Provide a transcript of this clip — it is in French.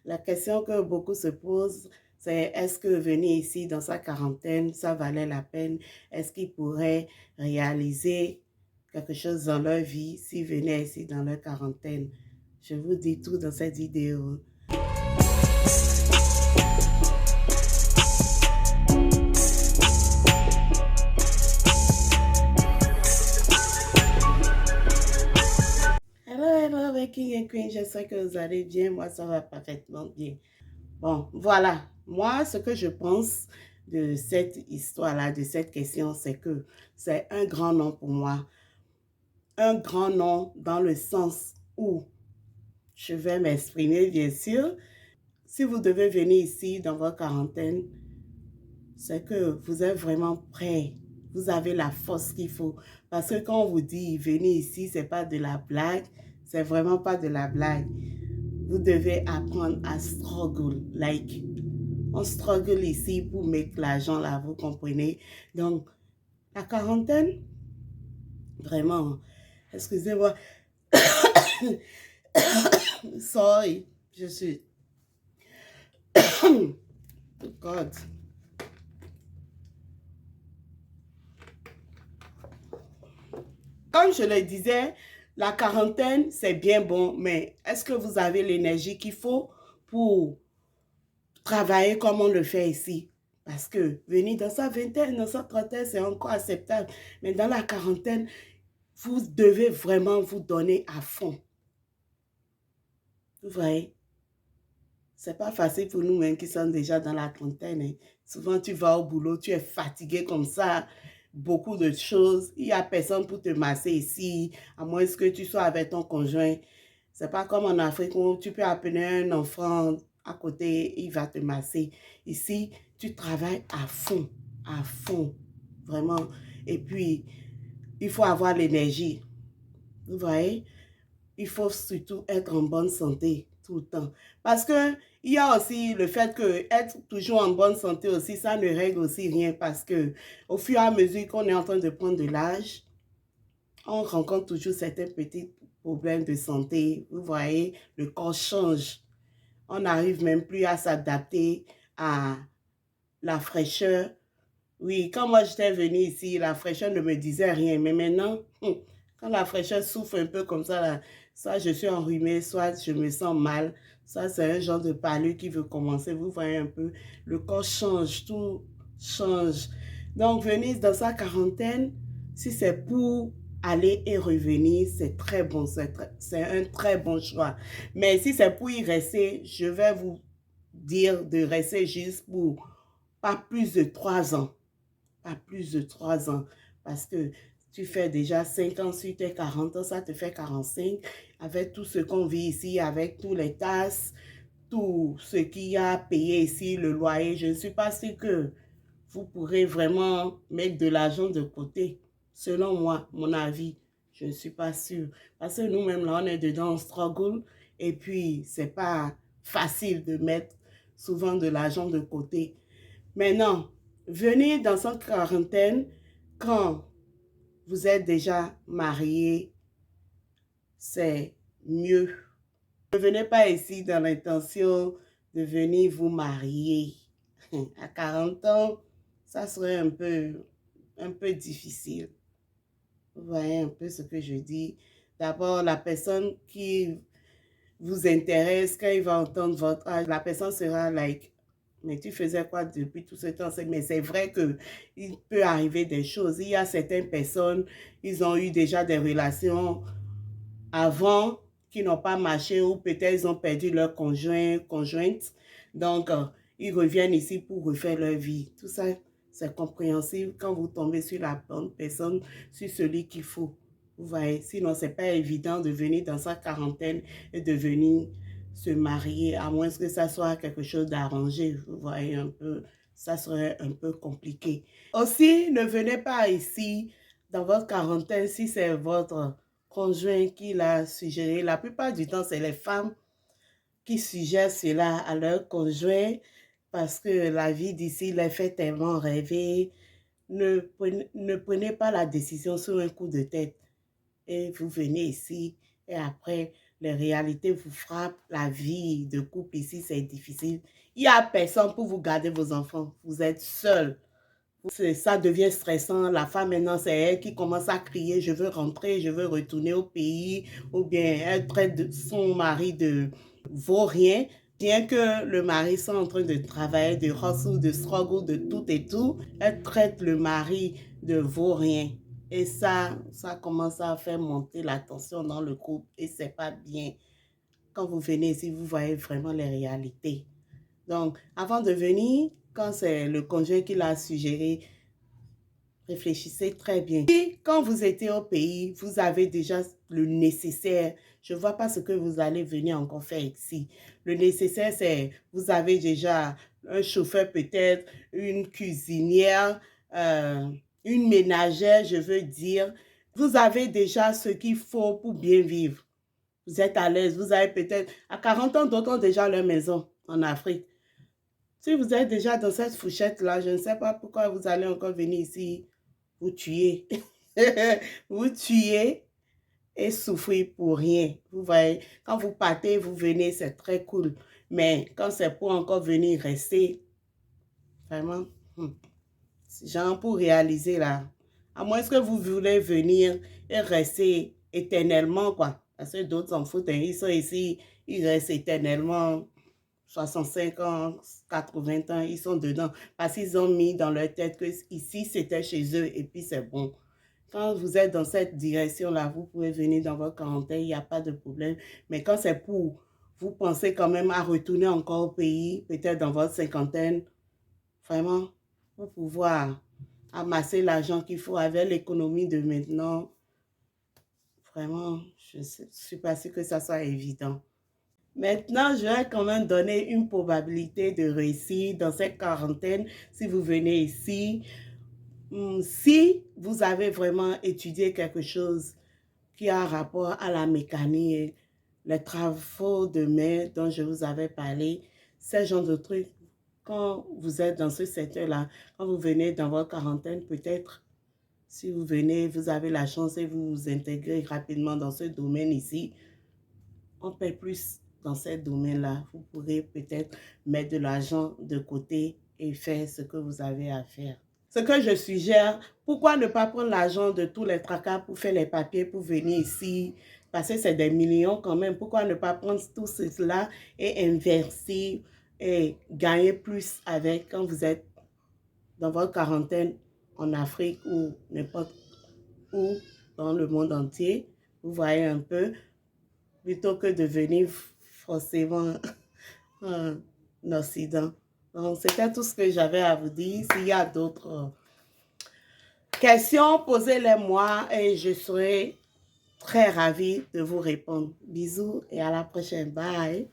La question que beaucoup se posent, c'est est-ce que venir ici dans sa quarantaine, ça valait la peine? Est-ce qu'ils pourraient réaliser quelque chose dans leur vie s'ils venaient ici dans leur quarantaine? Je vous dis tout dans cette vidéo. Hello, les King et Queen, j'espère que vous allez bien. Moi, ça va parfaitement bien. Bon, voilà. Moi, ce que je pense de cette histoire-là, de cette question, c'est que c'est un grand nom pour moi. Un grand nom dans le sens où je vais m'exprimer, bien sûr. Si vous devez venir ici dans votre quarantaine, c'est que vous êtes vraiment prêt. Vous avez la force qu'il faut. Parce que quand on vous dit venez ici, c'est pas de la blague. C'est vraiment pas de la blague. Vous devez apprendre à struggle. Like, on struggle ici pour mettre l'argent là, vous comprenez? Donc, la quarantaine, vraiment, excusez-moi, sorry, je suis... God. Comme je le disais, la quarantaine, c'est bien bon, mais est-ce que vous avez l'énergie qu'il faut pour travailler comme on le fait ici? Parce que venir dans sa vingtaine, dans sa trentaine, c'est encore acceptable. Mais dans la quarantaine, vous devez vraiment vous donner à fond. Vous voyez? C'est pas facile pour nous-mêmes qui sommes déjà dans la trentaine. Hein. Souvent, tu vas au boulot, tu es fatigué comme ça, beaucoup de choses. Il n'y a personne pour te masser ici, à moins que tu sois avec ton conjoint. C'est pas comme en Afrique où tu peux appeler un enfant à côté, il va te masser. Ici, tu travailles à fond, vraiment. Et puis, il faut avoir l'énergie. Vous voyez? Il faut surtout être en bonne santé tout le temps. Parce que il y a aussi le fait que être toujours en bonne santé aussi, ça ne règle aussi rien parce que au fur et à mesure qu'on est en train de prendre de l'âge, on rencontre toujours certains petits problèmes de santé. Vous voyez, le corps change. On n'arrive même plus à s'adapter à la fraîcheur. Oui, quand moi j'étais venue ici, la fraîcheur ne me disait rien. Mais maintenant, quand la fraîcheur souffle un peu comme ça, là, soit je suis enrhumée, soit je me sens mal. Ça, c'est un genre de palu qui veut commencer. Vous voyez un peu, le corps change, tout change. Donc, venir dans sa quarantaine, si c'est pour aller et revenir, c'est très bon. C'est un très bon choix. Mais si c'est pour y rester, je vais vous dire de rester juste pour pas plus de 3 ans. Pas plus de 3 ans. Parce que tu fais déjà 5 ans sur tes 40 ans, ça te fait 45. Avec tout ce qu'on vit ici, avec tous les tasses, tout ce qu'il y a à payer ici, le loyer, je ne suis pas sûre que vous pourrez vraiment mettre de l'argent de côté. Selon moi, mon avis, je ne suis pas sûre. Parce que nous-mêmes, là, on est dedans, on struggle. Et puis, c'est pas facile de mettre souvent de l'argent de côté. Maintenant, venir dans cette quarantaine quand vous êtes déjà marié, c'est mieux. Ne venez pas ici dans l'intention de venir vous marier. À 40 ans, ça serait un peu difficile. Vous voyez un peu ce que je dis. D'abord, la personne qui vous intéresse, quand il va entendre votre âge, la personne sera like, mais tu faisais quoi depuis tout ce temps? Mais c'est vrai qu'il peut arriver des choses. Il y a certaines personnes, ils ont eu déjà des relations avant qui n'ont pas marché ou peut-être ils ont perdu leur conjointe. Donc, ils reviennent ici pour refaire leur vie. Tout ça, c'est compréhensible quand vous tombez sur la bonne personne, sur celui qu'il faut. Vous voyez, sinon, ce n'est pas évident de venir dans sa quarantaine et de venir se marier, à moins que ça soit quelque chose d'arrangé. Vous voyez un peu, ça serait un peu compliqué. Aussi, ne venez pas ici dans votre quarantaine si c'est votre conjoint qui l'a suggéré. La plupart du temps, c'est les femmes qui suggèrent cela à leur conjoint parce que la vie d'ici les fait tellement rêver. Ne prenez pas la décision sur un coup de tête et vous venez ici et après, les réalités vous frappent, la vie de couple ici, c'est difficile. Il n'y a personne pour vous garder vos enfants. Vous êtes seul. Ça devient stressant. La femme, maintenant, c'est elle qui commence à crier, je veux rentrer, je veux retourner au pays. Ou bien elle traite son mari de vaurien. Bien que le mari soit en train de travailler, de hustle, de struggle, de tout et tout, elle traite le mari de vaurien. Et ça commence à faire monter la tension dans le couple et c'est pas bien. Quand vous venez ici, vous voyez vraiment les réalités. Donc, avant de venir, quand c'est le conjoint qui l'a suggéré, réfléchissez très bien. Et quand vous étiez au pays, vous avez déjà le nécessaire. Je ne vois pas ce que vous allez venir encore faire ici. Le nécessaire, c'est vous avez déjà un chauffeur peut-être, une cuisinière, une ménagère, je veux dire. Vous avez déjà ce qu'il faut pour bien vivre. Vous êtes à l'aise. Vous avez peut-être, à 40 ans, d'autres ont déjà leur maison en Afrique. Si vous êtes déjà dans cette fourchette-là, je ne sais pas pourquoi vous allez encore venir ici vous tuer. Vous tuer et souffrir pour rien. Vous voyez, quand vous partez, vous venez, c'est très cool. Mais quand c'est pour encore venir rester, vraiment, genre pour réaliser là, à moins que vous voulez venir et rester éternellement, quoi. Parce que d'autres s'en foutent, hein. Ils sont ici, ils restent éternellement. 65 ans, 80 ans, ils sont dedans. Parce qu'ils ont mis dans leur tête que ici, c'était chez eux et puis c'est bon. Quand vous êtes dans cette direction-là, vous pouvez venir dans votre quarantaine, il n'y a pas de problème. Mais quand c'est pour, vous pensez quand même à retourner encore au pays, peut-être dans votre cinquantaine, vraiment, pour pouvoir amasser l'argent qu'il faut avec l'économie de maintenant, vraiment, je ne suis pas sûre que ça soit évident. Maintenant, je vais quand même donner une probabilité de réussir dans cette quarantaine si vous venez ici. Si vous avez vraiment étudié quelque chose qui a rapport à la mécanique, les travaux de main dont je vous avais parlé, ce genre de trucs, quand vous êtes dans ce secteur-là, quand vous venez dans votre quarantaine, peut-être, si vous venez, vous avez la chance et vous vous intégrez rapidement dans ce domaine ici, on paie plus dans ce domaine-là. Vous pourrez peut-être mettre de l'argent de côté et faire ce que vous avez à faire. Ce que je suggère, pourquoi ne pas prendre l'argent de tous les tracas pour faire les papiers, pour venir ici, parce que c'est des millions quand même. Pourquoi ne pas prendre tout cela et investir et gagner plus avec quand vous êtes dans votre quarantaine en Afrique ou n'importe où dans le monde entier. Vous voyez un peu, plutôt que de venir forcément en Occident. Donc, c'était tout ce que j'avais à vous dire. S'il y a d'autres questions, posez-les-moi et je serai très ravie de vous répondre. Bisous et à la prochaine. Bye.